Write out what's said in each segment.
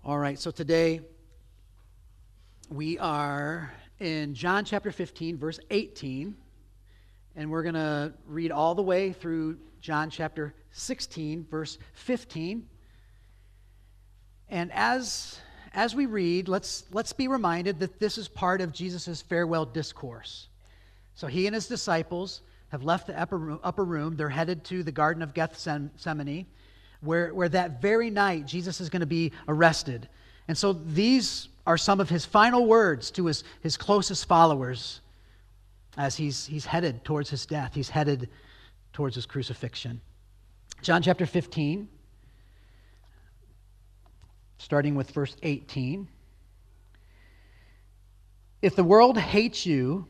All right, so today we are in John chapter 15, verse 18, and we're going to read all the way through John chapter 16, verse 15. And as we read, let's be reminded that this is part of Jesus' farewell discourse. So he and his disciples have left the upper room. They're headed to the Garden of Gethsemane, where that very night Jesus is going to be arrested. And so these are some of his final words to his closest followers as he's headed towards his death. He's headed towards his crucifixion. John chapter 15, starting with verse 18. If the world hates you,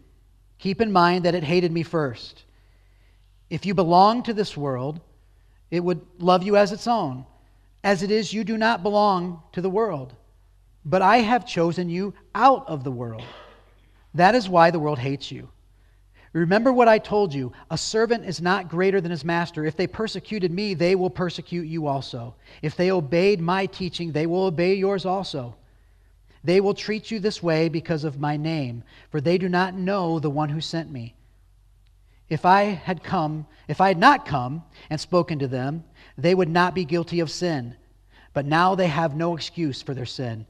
keep in mind that it hated me first. If you belong to this world, it would love you as its own. As it is, you do not belong to the world, but I have chosen you out of the world. That is why the world hates you. Remember what I told you, a servant is not greater than his master. If they persecuted me, they will persecute you also. If they obeyed my teaching, they will obey yours also. They will treat you this way because of my name, for they do not know the one who sent me. If I had not come and spoken to them, they would not be guilty of sin. But now they have no excuse for their sin.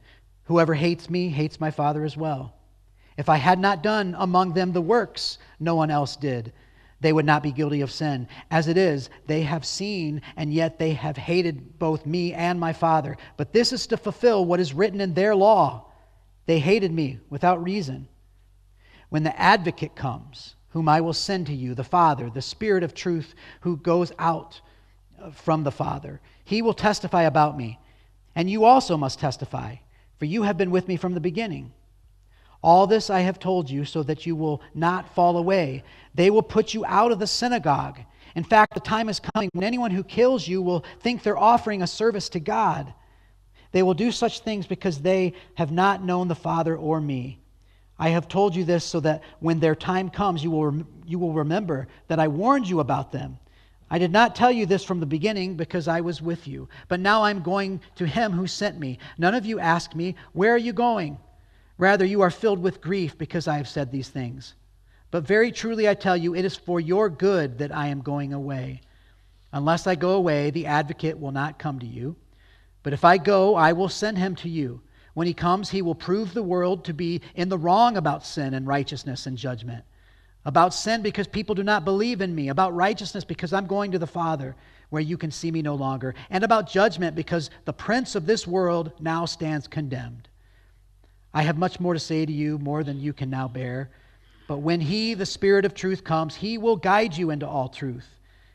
Whoever hates me hates my Father as well. If I had not done among them the works no one else did, they would not be guilty of sin. As it is, they have seen, and yet they have hated both me and my Father. But this is to fulfill what is written in their law. They hated me without reason. When the advocate comes, whom I will send to you, the Father, the Spirit of truth who goes out from the Father, he will testify about me. And you also must testify, for you have been with me from the beginning. All this I have told you so that you will not fall away. They will put you out of the synagogue. In fact, the time is coming when anyone who kills you will think they're offering a service to God. They will do such things because they have not known the Father or me. I have told you this so that when their time comes, you will remember that I warned you about them. I did not tell you this from the beginning because I was with you. But now I'm going to him who sent me. None of you ask me, where are you going? Rather, you are filled with grief because I have said these things. But very truly I tell you, it is for your good that I am going away. Unless I go away, the advocate will not come to you. But if I go, I will send him to you. When he comes, he will prove the world to be in the wrong about sin and righteousness and judgment. About sin because people do not believe in me. About righteousness because I'm going to the Father where you can see me no longer. And about judgment because the prince of this world now stands condemned. I have much more to say to you, more than you can now bear. But when he, the Spirit of truth, comes, he will guide you into all truth.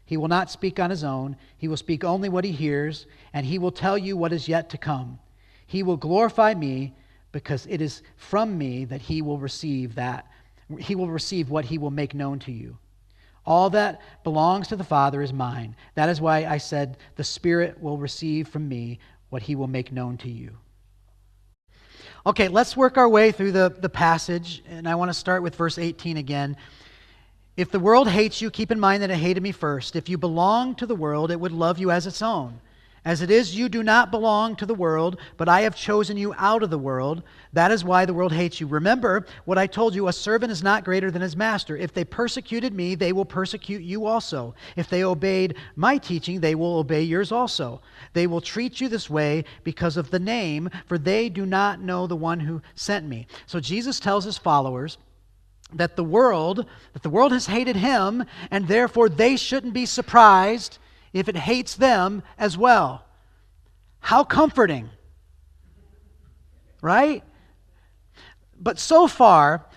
He will not speak on his own. He will speak only what he hears, and he will tell you what is yet to come. He will glorify me because it is from me that he will receive what he will make known to you. All that belongs to the Father is mine. That is why I said the Spirit will receive from me what he will make known to you. Okay, let's work our way through the passage, and I want to start with verse 18 again. If the world hates you, keep in mind that it hated me first. If you belong to the world, it would love you as its own. As it is, you do not belong to the world, but I have chosen you out of the world. That is why the world hates you. Remember what I told you, a servant is not greater than his master. If they persecuted me, they will persecute you also. If they obeyed my teaching, they will obey yours also. They will treat you this way because of the name, for they do not know the one who sent me. So Jesus tells his followers that the world has hated him, and therefore they shouldn't be surprised if it hates them as well. How comforting, right? But so far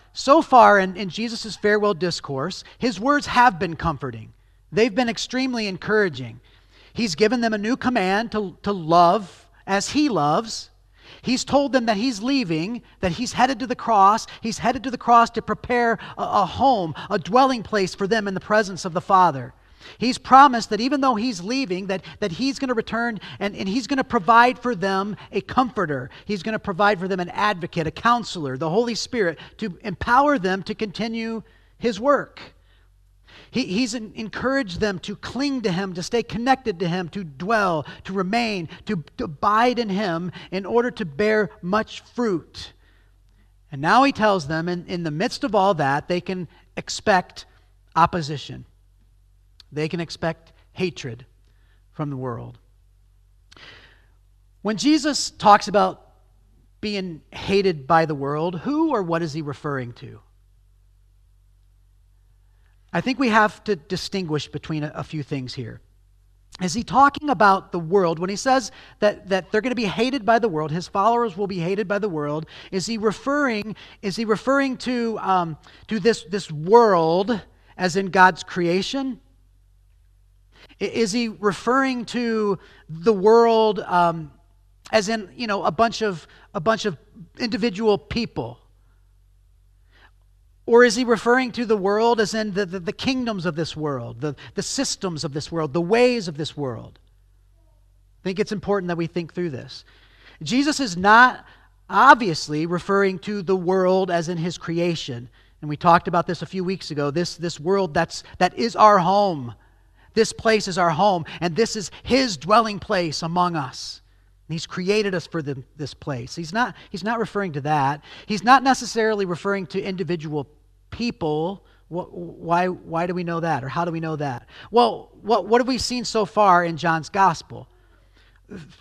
in Jesus' farewell discourse, his words have been comforting. They've been extremely encouraging. He's given them a new command to love as he loves. He's told them that he's leaving, that he's headed to the cross. He's headed to the cross to prepare a home, a dwelling place for them in the presence of the Father. He's promised that even though he's leaving, that he's going to return and he's going to provide for them a comforter. He's going to provide for them an advocate, a counselor, the Holy Spirit, to empower them to continue his work. He's encouraged them to cling to him, to stay connected to him, to dwell, to remain, to abide in him in order to bear much fruit. And now he tells them in the midst of all that, they can expect opposition. They can expect hatred from the world. When Jesus talks about being hated by the world, who or what is he referring to? I think we have to distinguish between a few things here. Is he talking about the world? When he says that they're going to be hated by the world, his followers will be hated by the world, is he referring to this world as in God's creation? Is he referring to the world as in, a bunch of individual people? Or is he referring to the world as in the kingdoms of this world, the systems of this world, the ways of this world? I think it's important that we think through this. Jesus is not obviously referring to the world as in his creation. And we talked about this a few weeks ago. This world that is our home. This place is our home, and this is his dwelling place among us. And he's created us for this place. He's not referring to that. He's not necessarily referring to individual people. Why do we know that? Or how do we know that? Well, what have we seen so far in John's gospel?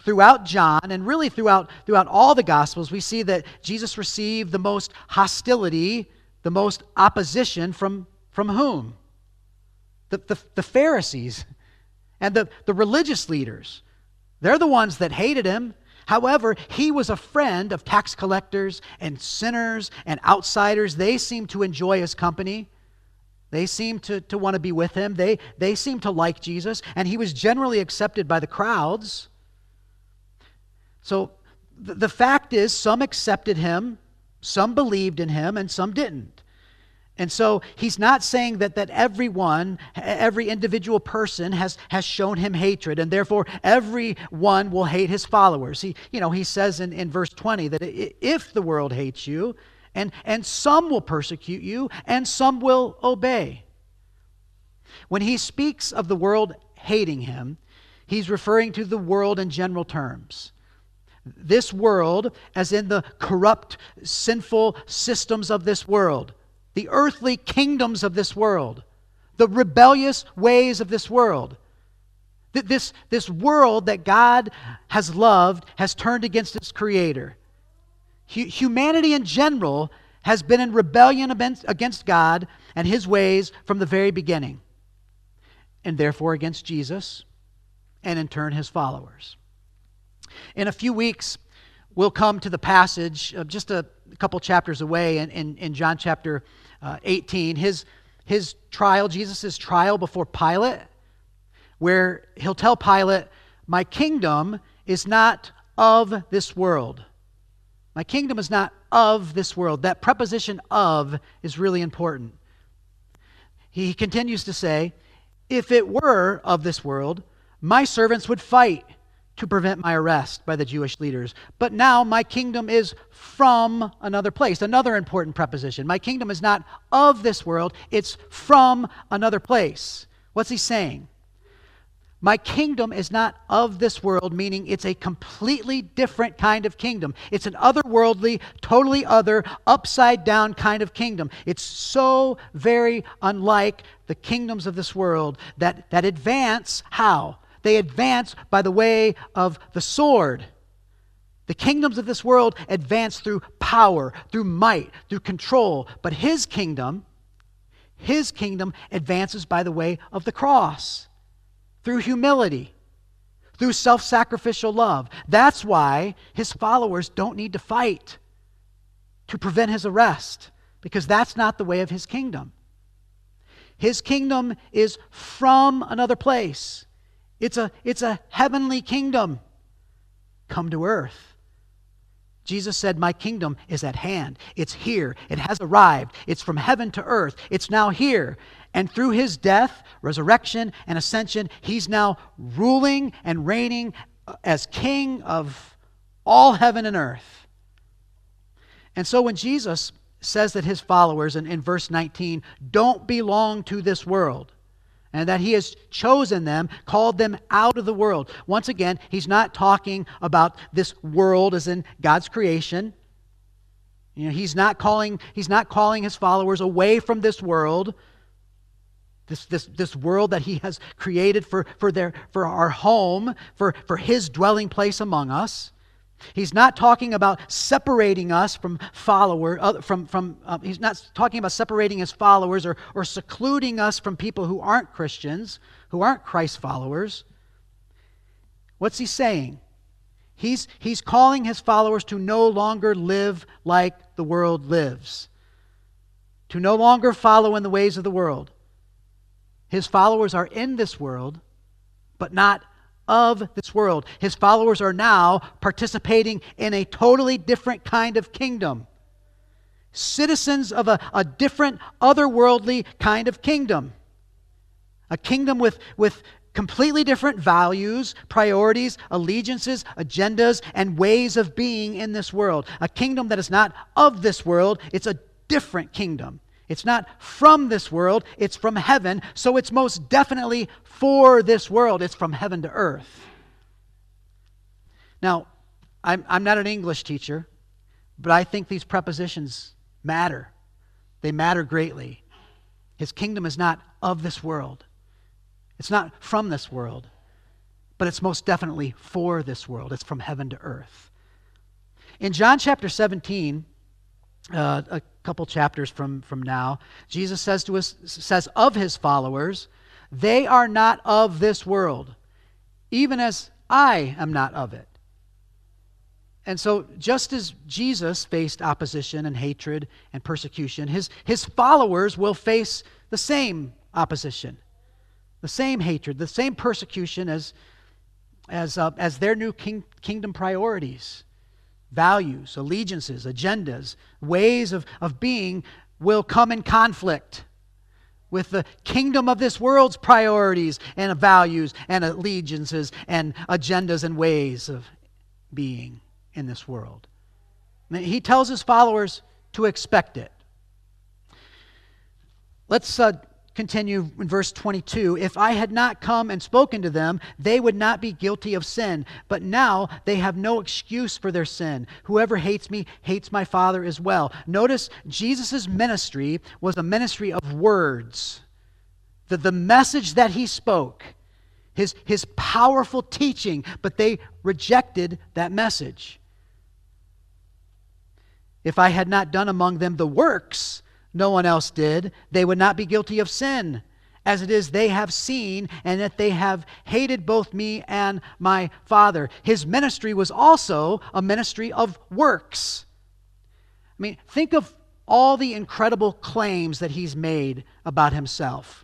Throughout John, and really throughout all the gospels, we see that Jesus received the most hostility, the most opposition from whom? The Pharisees and the religious leaders. They're the ones that hated him. However, he was a friend of tax collectors and sinners and outsiders. They seemed to enjoy his company. They seemed to want to be with him. They seemed to like Jesus, and he was generally accepted by the crowds. So the fact is, some accepted him, some believed in him, and some didn't. And so he's not saying that everyone, every individual person has shown him hatred, and therefore everyone will hate his followers. He says in verse 20 that if the world hates you, and some will persecute you, and some will obey. When he speaks of the world hating him, he's referring to the world in general terms. This world, as in the corrupt, sinful systems of this world, the earthly kingdoms of this world, the rebellious ways of this world. This world that God has loved has turned against its creator. Humanity in general has been in rebellion against God and his ways from the very beginning, and therefore against Jesus and in turn his followers. In a few weeks, we'll come to the passage just a couple chapters away in John chapter 18, his trial, Jesus' trial before Pilate, where he'll tell Pilate, my kingdom is not of this world. My kingdom is not of this world. That preposition of is really important. He continues to say, if it were of this world, my servants would fight to prevent my arrest by the Jewish leaders. But now my kingdom is from another place. Another important preposition. My kingdom is not of this world, it's from another place. What's he saying? My kingdom is not of this world, meaning it's a completely different kind of kingdom. It's an otherworldly, totally other, upside down kind of kingdom. It's so very unlike the kingdoms of this world that advance how? They advance by the way of the sword. The kingdoms of this world advance through power, through might, through control. But his kingdom advances by the way of the cross, through humility, through self-sacrificial love. That's why his followers don't need to fight to prevent his arrest, because that's not the way of his kingdom. His kingdom is from another place. It's a heavenly kingdom come to earth. Jesus said, my kingdom is at hand. It's here. It has arrived. It's from heaven to earth. It's now here. And through his death, resurrection, and ascension, he's now ruling and reigning as king of all heaven and earth. And so when Jesus says that his followers, in verse 19, don't belong to this world, and that he has chosen them, called them out of the world. Once again, he's not talking about this world as in God's creation. He's not calling his followers away from this world, this world that he has created for our home, for his dwelling place among us. He's not talking about separating us from he's not talking about separating his followers or secluding us from people who aren't Christians, who aren't Christ followers. What's he saying? He's calling his followers to no longer live like the world lives, to no longer follow in the ways of the world. His followers are in this world, but not of this world. His followers are now participating in a totally different kind of kingdom. Citizens of a different, otherworldly kind of kingdom. A kingdom with completely different values, priorities, allegiances, agendas, and ways of being in this world. A kingdom that is not of this world, it's a different kingdom. It's not from this world, it's from heaven, so it's most definitely for this world. It's from heaven to earth. Now, I'm not an English teacher, but I think these prepositions matter. They matter greatly. His kingdom is not of this world. It's not from this world, but it's most definitely for this world. It's from heaven to earth. In John chapter 17, a couple chapters from now, Jesus says of his followers, they are not of this world, even as I am not of it. And so just as Jesus faced opposition and hatred and persecution, his followers will face the same opposition, the same hatred, the same persecution as their new kingdom priorities. Values, allegiances, agendas, ways of being will come in conflict with the kingdom of this world's priorities and values and allegiances and agendas and ways of being in this world. He tells his followers to expect it. Let's continue in verse 22. If I had not come and spoken to them, they would not be guilty of sin. But now they have no excuse for their sin. Whoever hates me hates my Father as well. Notice Jesus' ministry was a ministry of words. The message that he spoke, his powerful teaching, but they rejected that message. If I had not done among them the works no one else did, they would not be guilty of sin. As it is, they have seen, and that they have hated both me and my Father. His ministry was also a ministry of works. I mean, think of all the incredible claims that he's made about himself.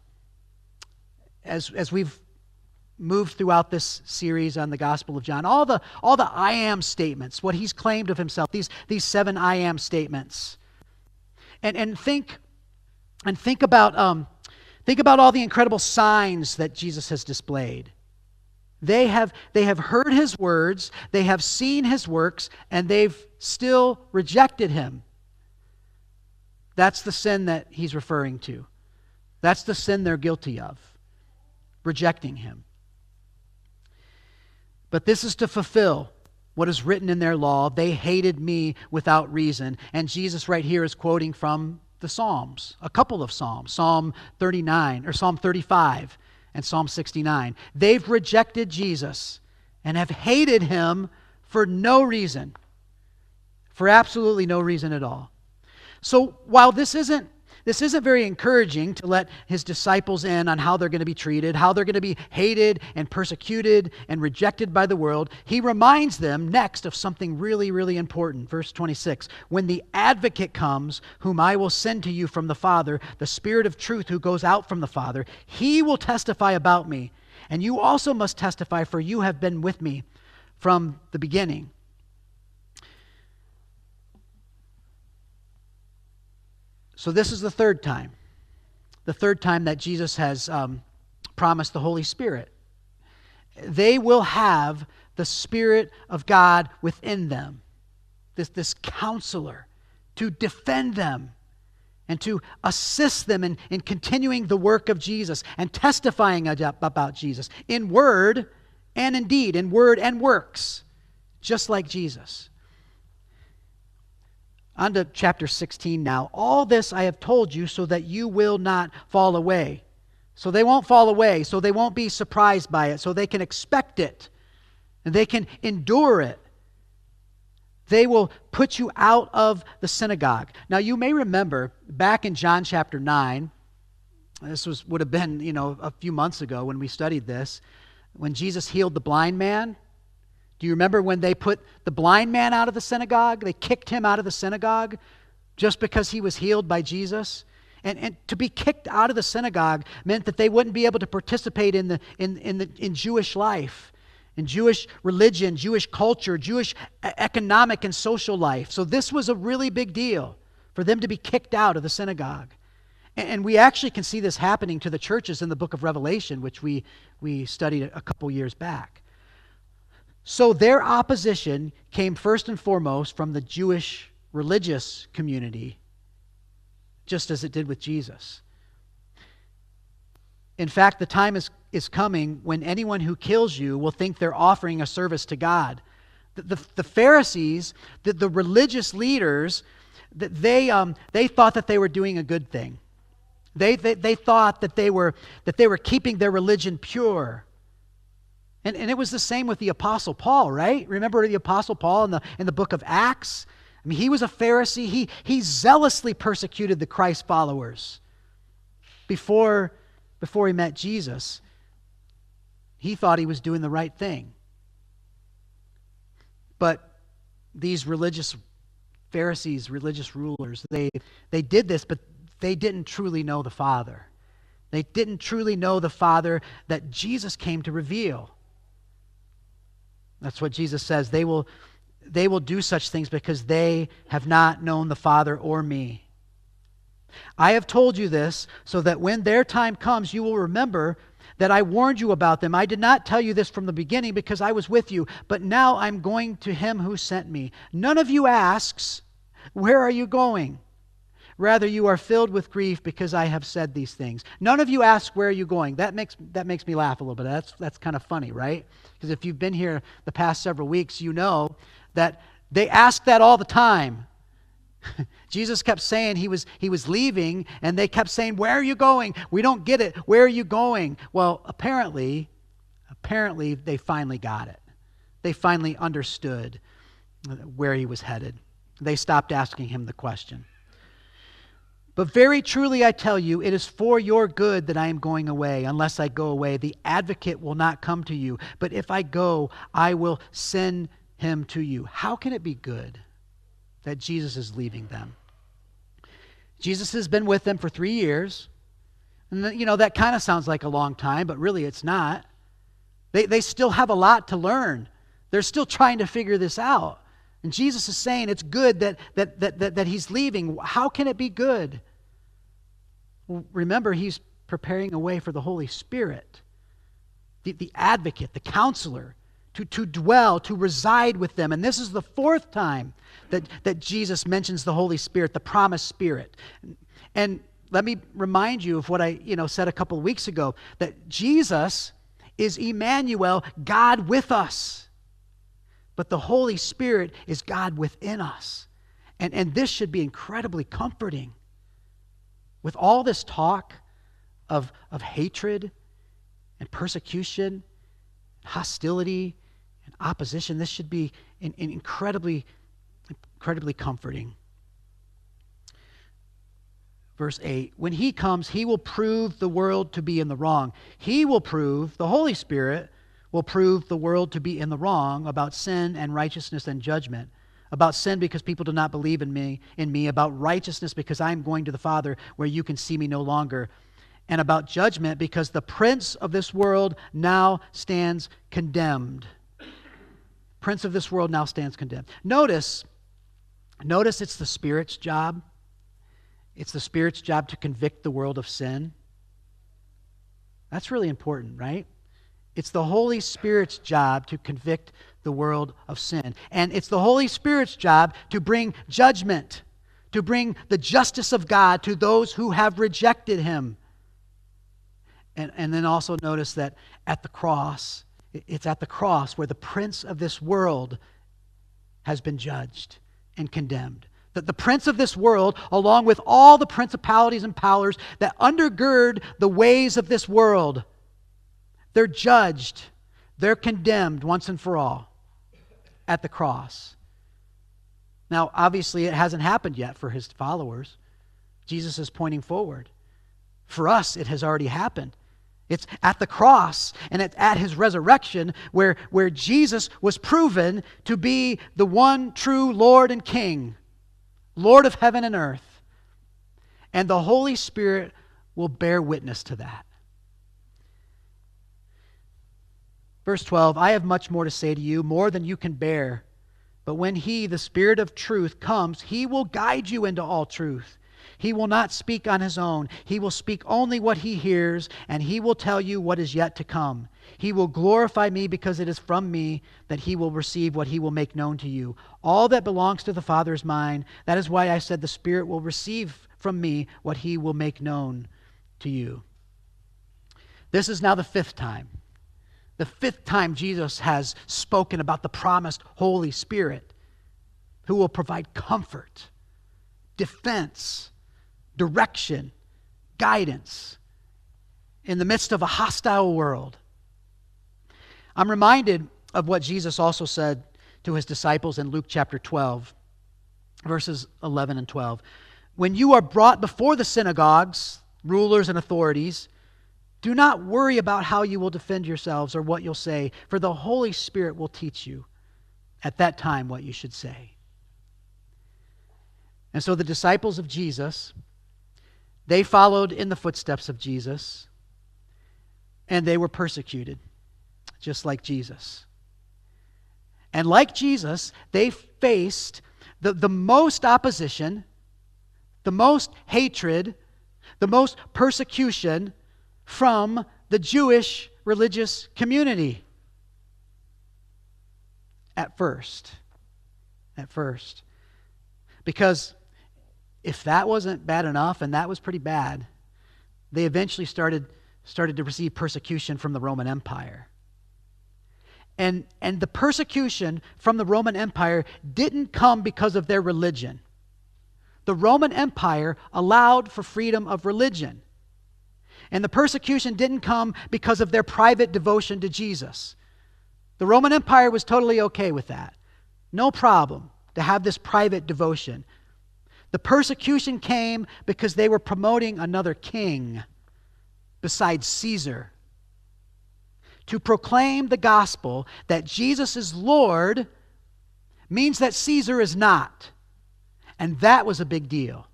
As we've moved throughout this series on the Gospel of John, all the I am statements, what he's claimed of himself, these 7 I am statements. And think about all the incredible signs that Jesus has displayed. They have heard his words, they have seen his works, and they've still rejected him. That's the sin that he's referring to. That's the sin they're guilty of, rejecting him. But this is to fulfill what is written in their law. They hated me without reason. And Jesus right here is quoting from the Psalms, a couple of Psalms, Psalm 39 or Psalm 35 and Psalm 69. They've rejected Jesus and have hated him for no reason, for absolutely no reason at all. So while this isn't very encouraging to let his disciples in on how they're going to be treated, how they're going to be hated and persecuted and rejected by the world, he reminds them next of something really, really important. Verse 26, when the advocate comes, whom I will send to you from the Father, the Spirit of truth who goes out from the Father, he will testify about me. And you also must testify, for you have been with me from the beginning. So this is the third time that Jesus has promised the Holy Spirit. They will have the Spirit of God within them, this counselor to defend them and to assist them in continuing the work of Jesus and testifying about Jesus in word and in deed, in word and works, just like Jesus. On to chapter 16 now. All this I have told you so that you will not fall away. So they won't fall away, so they won't be surprised by it, so they can expect it, and they can endure it. They will put you out of the synagogue. Now you may remember back in John chapter 9, this would have been, a few months ago when we studied this, when Jesus healed the blind man. Do you remember when they put the blind man out of the synagogue? They kicked him out of the synagogue just because he was healed by Jesus. And to be kicked out of the synagogue meant that they wouldn't be able to participate in Jewish life, in Jewish religion, Jewish culture, Jewish economic and social life. So this was a really big deal for them to be kicked out of the synagogue. And we actually can see this happening to the churches in the book of Revelation, which we studied a couple years back. So their opposition came first and foremost from the Jewish religious community, just as it did with Jesus. In fact, the time is coming when anyone who kills you will think they're offering a service to God. The Pharisees, the religious leaders, they thought that they were doing a good thing. They thought that they were keeping their religion pure. And it was the same with the Apostle Paul, right? Remember the Apostle Paul in the book of Acts? I mean, he was a Pharisee. He zealously persecuted the Christ followers. Before he met Jesus, he thought he was doing the right thing. But these religious Pharisees, religious rulers, they did this, but they didn't truly know the Father. They didn't truly know the Father that Jesus came to reveal. That's what Jesus says. They will do such things because they have not known the Father or me. I have told you this so that when their time comes, you will remember that I warned you about them. I did not tell you this from the beginning because I was with you, but now I'm going to him who sent me. None of you asks, where are you going? Rather, you are filled with grief because I have said these things. None of you ask, where are you going? That makes me laugh a little bit. That's kind of funny, right? Because if you've been here the past several weeks, you know that they ask that all the time. Jesus kept saying he was leaving, and they kept saying, where are you going? We don't get it. Where are you going? Well, apparently they finally got it. They finally understood where he was headed. They stopped asking him the question. But very truly I tell you, it is for your good that I am going away. Unless I go away, the advocate will not come to you. But if I go, I will send him to you. How can it be good that Jesus is leaving them? Jesus has been with them for 3 years. And that kind of sounds like a long time, but really it's not. They still have a lot to learn. They're still trying to figure this out. And Jesus is saying it's good that he's leaving. How can it be good? Well, remember, he's preparing a way for the Holy Spirit, the advocate, the counselor, to dwell, to reside with them. And this is the 4th time that Jesus mentions the Holy Spirit, the promised Spirit. And let me remind you of what I said a couple of weeks ago, that Jesus is Emmanuel, God with us. But the Holy Spirit is God within us. And this should be incredibly comforting. With all this talk of hatred and persecution, hostility and opposition, this should be incredibly comforting. Verse 8, when he comes, he will prove the world to be in the wrong. The Holy Spirit will prove the world to be in the wrong about sin and righteousness and judgment. About sin because people do not believe in me, about righteousness because I am going to the Father where you can see me no longer, and about judgment because the prince of this world now stands condemned. Prince of this world now stands condemned. Notice it's the Spirit's job. It's the Spirit's job to convict the world of sin. That's really important, right? It's the Holy Spirit's job to convict the world of sin. And it's the Holy Spirit's job to bring judgment, to bring the justice of God to those who have rejected him. And then also notice that at the cross, it's at the cross where the prince of this world has been judged and condemned. That the prince of this world, along with all the principalities and powers that undergird the ways of this world, they're judged, they're condemned once and for all at the cross. Now, obviously, it hasn't happened yet for his followers. Jesus is pointing forward. For us, it has already happened. It's at the cross and it's at his resurrection where Jesus was proven to be the one true Lord and King, Lord of heaven and earth. And the Holy Spirit will bear witness to that. Verse 12, I have much more to say to you, more than you can bear. But when he, the Spirit of truth, comes, he will guide you into all truth. He will not speak on his own. He will speak only what he hears, and he will tell you what is yet to come. He will glorify me because it is from me that he will receive what he will make known to you. All that belongs to the Father is mine. That is why I said the Spirit will receive from me what he will make known to you. This is now the fifth time. The fifth time Jesus has spoken about the promised Holy Spirit who will provide comfort, defense, direction, guidance in the midst of a hostile world. I'm reminded of what Jesus also said to his disciples in Luke chapter 12, verses 11 and 12. When you are brought before the synagogues, rulers and authorities, do not worry about how you will defend yourselves or what you'll say, for the Holy Spirit will teach you at that time what you should say. And so the disciples of Jesus, they followed in the footsteps of Jesus, and they were persecuted, just like Jesus. And like Jesus, they faced the most opposition, the most hatred, the most persecution from the Jewish religious community. At first. Because if that wasn't bad enough, and that was pretty bad, they eventually started to receive persecution from the Roman Empire. And the persecution from the Roman Empire didn't come because of their religion. The Roman Empire allowed for freedom of religion. And the persecution didn't come because of their private devotion to Jesus. The Roman Empire was totally okay with that. No problem to have this private devotion. The persecution came because they were promoting another king besides Caesar. To proclaim the gospel that Jesus is Lord means that Caesar is not. And that was a big deal.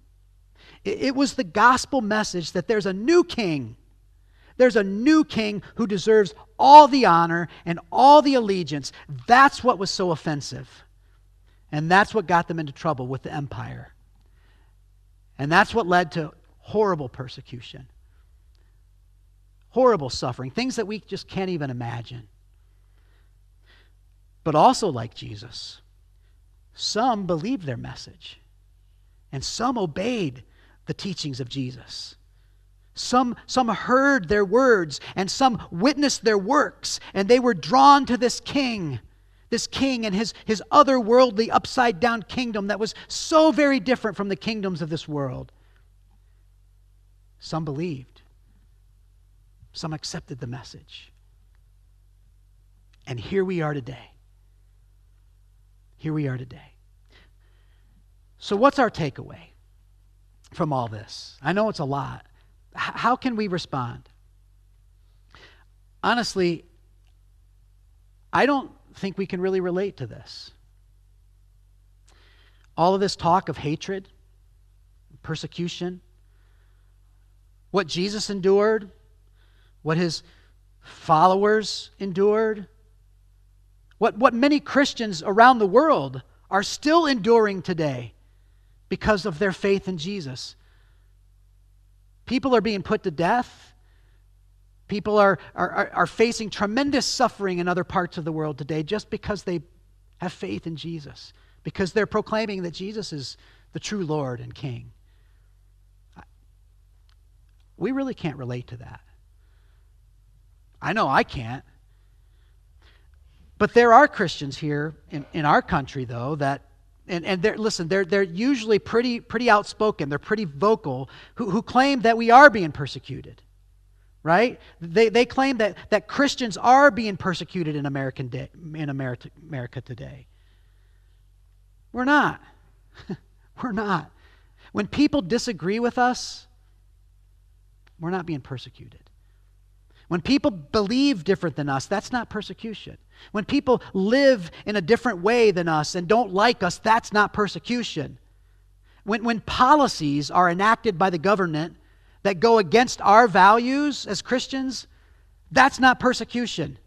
It was the gospel message that there's a new king. There's a new king who deserves all the honor and all the allegiance. That's what was so offensive. And that's what got them into trouble with the empire. And that's what led to horrible persecution. Horrible suffering. Things that we just can't even imagine. But also like Jesus, some believed their message. And some obeyed the teachings of Jesus. Some heard their words, and some witnessed their works, and they were drawn to this king and his otherworldly, upside-down kingdom that was so very different from the kingdoms of this world. Some believed. Some accepted the message. And here we are today. Here we are today. So what's our takeaway from all this? I know it's a lot. How can we respond? Honestly, I don't think we can really relate to this. All of this talk of hatred, persecution, what Jesus endured, what his followers endured, what many Christians around the world are still enduring today because of their faith in Jesus. People are being put to death. People are facing tremendous suffering in other parts of the world today just because they have faith in Jesus, because they're proclaiming that Jesus is the true Lord and King. We really can't relate to that. I know I can't. But there are Christians here in our country, though, that, and they're usually pretty outspoken. They're pretty vocal, who claim that we are being persecuted, right? They claim that Christians are being persecuted in America today. We're not. We're not. When people disagree with us, we're not being persecuted. When people believe different than us, that's not persecution. When people live in a different way than us and don't like us, that's not persecution. When policies are enacted by the government that go against our values as Christians, that's not persecution.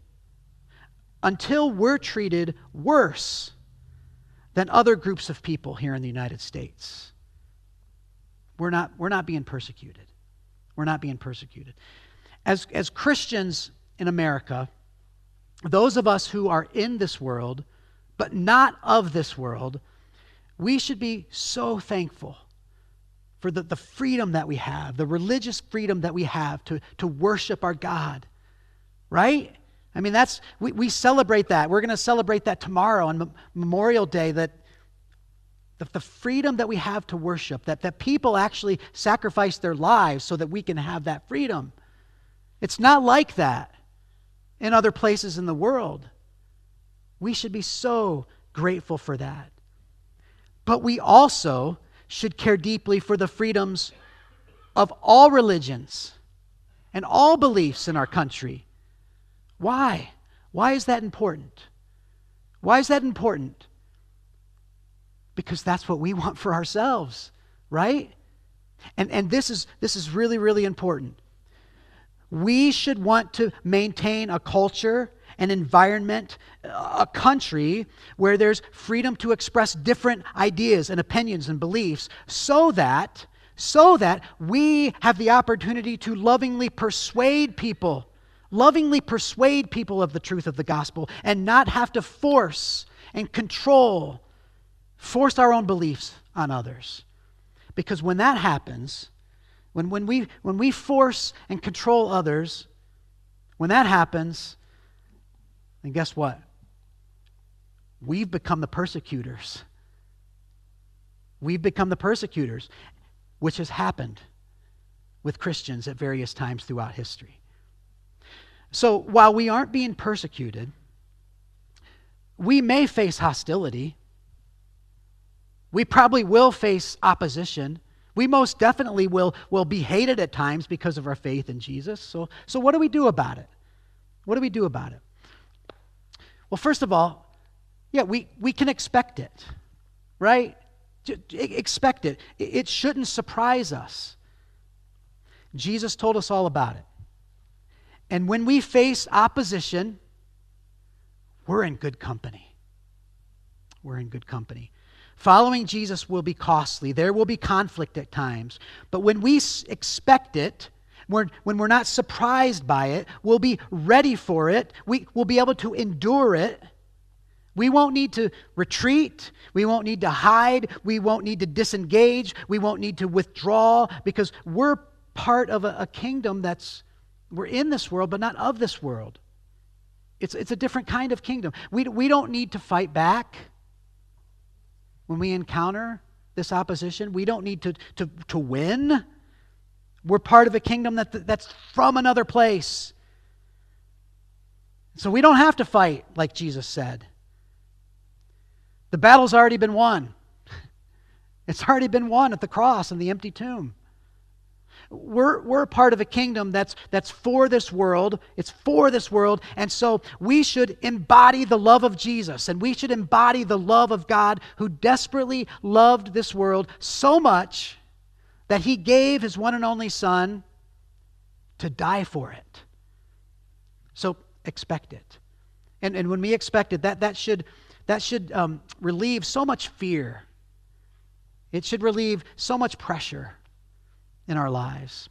Until we're treated worse than other groups of people here in the United States, we're not being persecuted. We're not being persecuted. As Christians in America, those of us who are in this world, but not of this world, we should be so thankful for the freedom that we have, the religious freedom that we have to worship our God, right? I mean, we celebrate that. We're going to celebrate that tomorrow on Memorial Day, that the freedom that we have to worship, that people actually sacrifice their lives so that we can have that freedom. It's not like that in other places in the world. We should be so grateful for that. But we also should care deeply for the freedoms of all religions and all beliefs in our country. Why? Why is that important? Why is that important? Because that's what we want for ourselves, right? And this is really, really important. We should want to maintain a culture, an environment, a country where there's freedom to express different ideas and opinions and beliefs so that we have the opportunity to lovingly persuade people of the truth of the gospel and not have to force our own beliefs on others. Because when that happens, when we force and control others, when that happens, then guess what? We've become the persecutors. We've become the persecutors, which has happened with Christians at various times throughout history. So while we aren't being persecuted, we may face hostility. We probably will face opposition. We most definitely will be hated at times because of our faith in Jesus. So what do we do about it? What do we do about it? Well, first of all, we can expect it, right? Expect it. It shouldn't surprise us. Jesus told us all about it. And when we face opposition, we're in good company. We're in good company. Following Jesus will be costly. There will be conflict at times. But when we expect it, when we're not surprised by it, we'll be ready for it. We'll be able to endure it. We won't need to retreat. We won't need to hide. We won't need to disengage. We won't need to withdraw, because we're part of a kingdom we're in this world, but not of this world. It's a different kind of kingdom. We don't need to fight back. When we encounter this opposition, we don't need to win. We're part of a kingdom that's from another place. So we don't have to fight, like Jesus said. The battle's already been won. It's already been won at the cross and the empty tomb. We're a part of a kingdom that's for this world. It's for this world. And so we should embody the love of Jesus, and we should embody the love of God, who desperately loved this world so much that he gave his one and only Son to die for it. So expect it. And when we expect it, that should relieve so much fear. It should relieve so much pressure in our lives.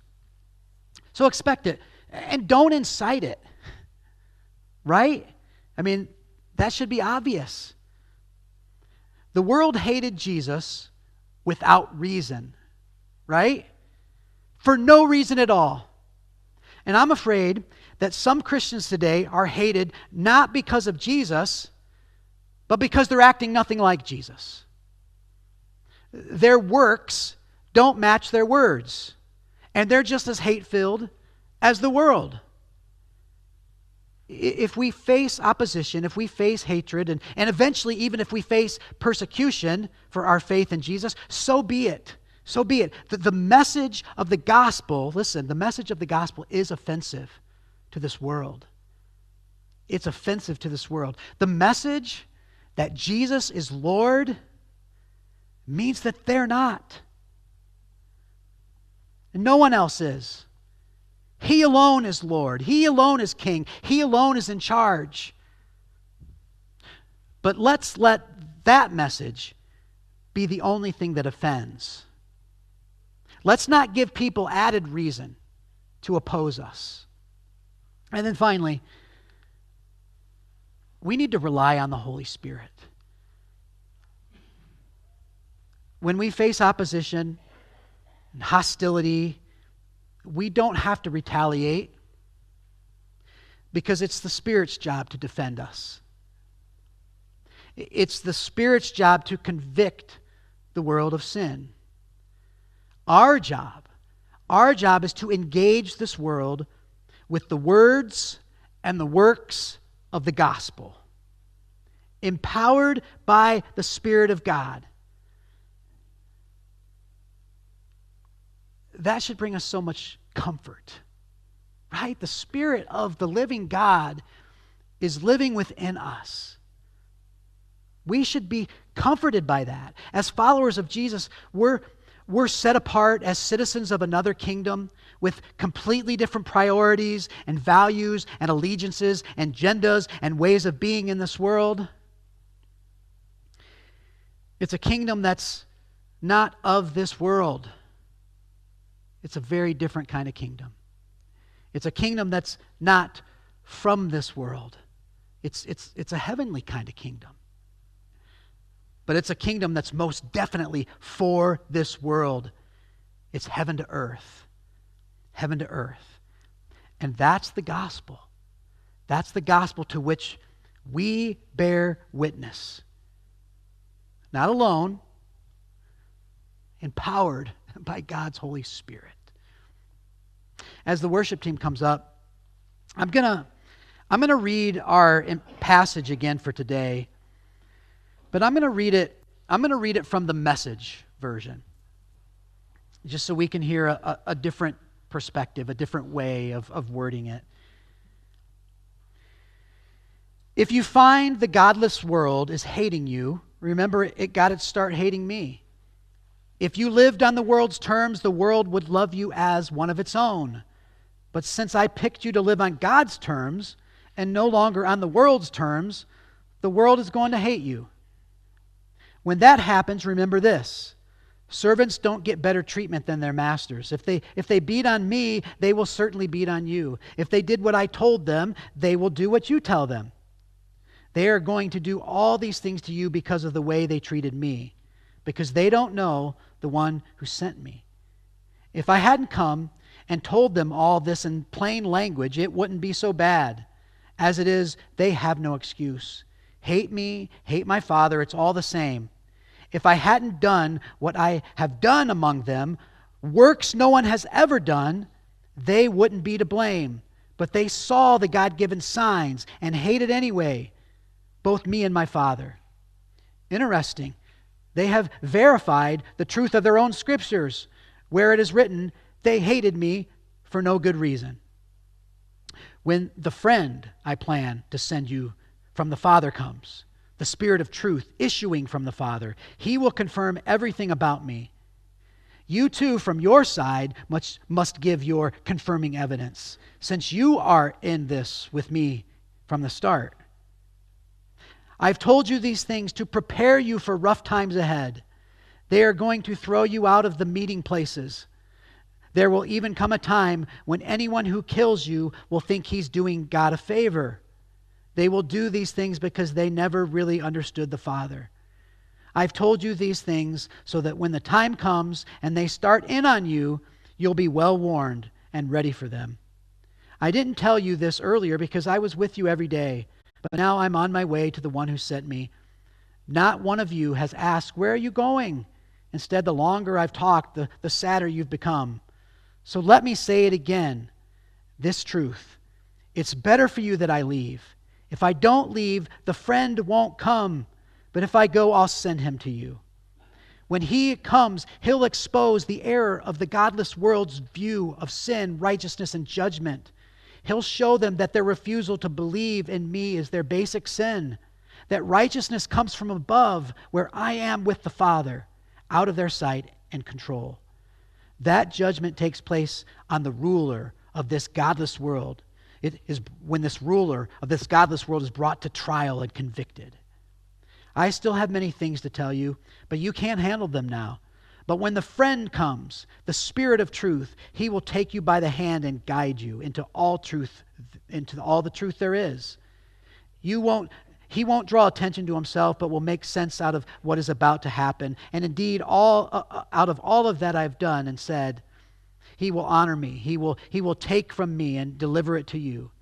So expect it, and don't incite it, right? I mean, that should be obvious. The world hated Jesus without reason, right? For no reason at all. And I'm afraid that some Christians today are hated not because of Jesus, but because they're acting nothing like Jesus. Their works don't match their words, and they're just as hate-filled as the world. If we face opposition, if we face hatred, and eventually even if we face persecution for our faith in Jesus, so be it. So be it. The message of the gospel, listen, the message of the gospel is offensive to this world. It's offensive to this world. The message that Jesus is Lord means that they're not. And no one else is. He alone is Lord. He alone is King. He alone is in charge. But let's let that message be the only thing that offends. Let's not give people added reason to oppose us. And then finally, we need to rely on the Holy Spirit. When we face opposition and hostility, we don't have to retaliate because it's the Spirit's job to defend us. It's the Spirit's job to convict the world of sin. Our job is to engage this world with the words and the works of the gospel, empowered by the Spirit of God. That should bring us so much comfort, right? The Spirit of the living God is living within us. We should be comforted by that. As followers of Jesus, we're set apart as citizens of another kingdom with completely different priorities and values and allegiances and agendas and ways of being in this world. It's a kingdom that's not of this world. It's a very different kind of kingdom. It's a kingdom that's not from this world. It's a heavenly kind of kingdom. But it's a kingdom that's most definitely for this world. It's heaven to earth. Heaven to earth. And that's the gospel. That's the gospel to which we bear witness. Not alone, empowered by God's Holy Spirit. As the worship team comes up, I'm gonna read our passage again for today, but I'm gonna read it from the Message version, just so we can hear a different perspective, a different way of wording it. If you find the godless world is hating you, remember it got its start hating me. If you lived on the world's terms, the world would love you as one of its own. But since I picked you to live on God's terms and no longer on the world's terms, the world is going to hate you. When that happens, remember this. Servants don't get better treatment than their masters. If they beat on me, they will certainly beat on you. If they did what I told them, they will do what you tell them. They are going to do all these things to you because of the way they treated me, because they don't know the one who sent me. If I hadn't come and told them all this in plain language, it wouldn't be so bad. As it is, they have no excuse. Hate me, hate my Father, it's all the same. If I hadn't done what I have done among them, works no one has ever done, they wouldn't be to blame. But they saw the God-given signs and hated anyway, both me and my Father. Interesting. They have verified the truth of their own scriptures, where it is written, they hated me for no good reason. When the friend I plan to send you from the Father comes, the Spirit of truth issuing from the Father, he will confirm everything about me. You too, from your side, must give your confirming evidence, since you are in this with me from the start. I've told you these things to prepare you for rough times ahead. They are going to throw you out of the meeting places. There will even come a time when anyone who kills you will think he's doing God a favor. They will do these things because they never really understood the Father. I've told you these things so that when the time comes and they start in on you, you'll be well warned and ready for them. I didn't tell you this earlier because I was with you every day, but now I'm on my way to the one who sent me. Not one of you has asked, 'Where are you going?' Instead, the longer I've talked, the sadder you've become. So let me say it again, this truth. It's better for you that I leave. If I don't leave, the friend won't come, but if I go, I'll send him to you. When he comes, he'll expose the error of the godless world's view of sin, righteousness, and judgment. He'll show them that their refusal to believe in me is their basic sin, that righteousness comes from above, where I am with the Father, out of their sight and control. That judgment takes place on the ruler of this godless world. It is when this ruler of this godless world is brought to trial and convicted. I still have many things to tell you, but you can't handle them now. But when the friend comes, the Spirit of truth, he will take you by the hand and guide you into all truth, into all the truth there is. He won't draw attention to himself, but will make sense out of what is about to happen. And indeed, out of all of that I've done and said, he will honor me. He will take from me and deliver it to you.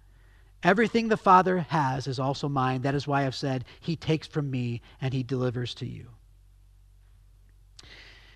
Everything the Father has is also mine. That is why I've said he takes from me and he delivers to you.